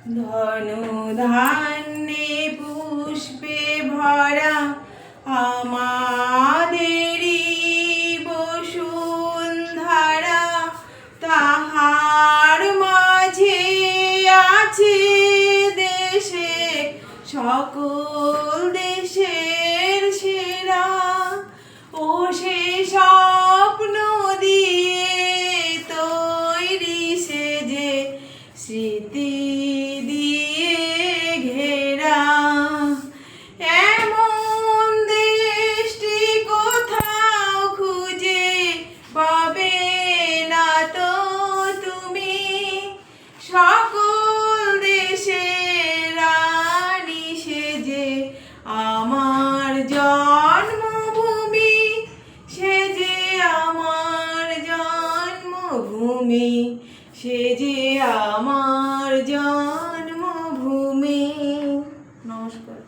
ধনু ধান্যে পুষ্পে ভরা আমাদেরই বসুন্ধরা, তাহার মাঝে আছে দেশে সকল দেশের সেরা। ও সে স্বপ্ন দিয়ে তৈরি সে যে স্মৃতি দিয়ে ঘেরা, এমন দেশটি কোথাও খুঁজে পাবে না তো তুমি। সকল দেশের রানী সে যে আমার জন্মভূমি, সে যে আমার জন্মভূমি, সে যে আমার জন্মভূমি। নমস্কার।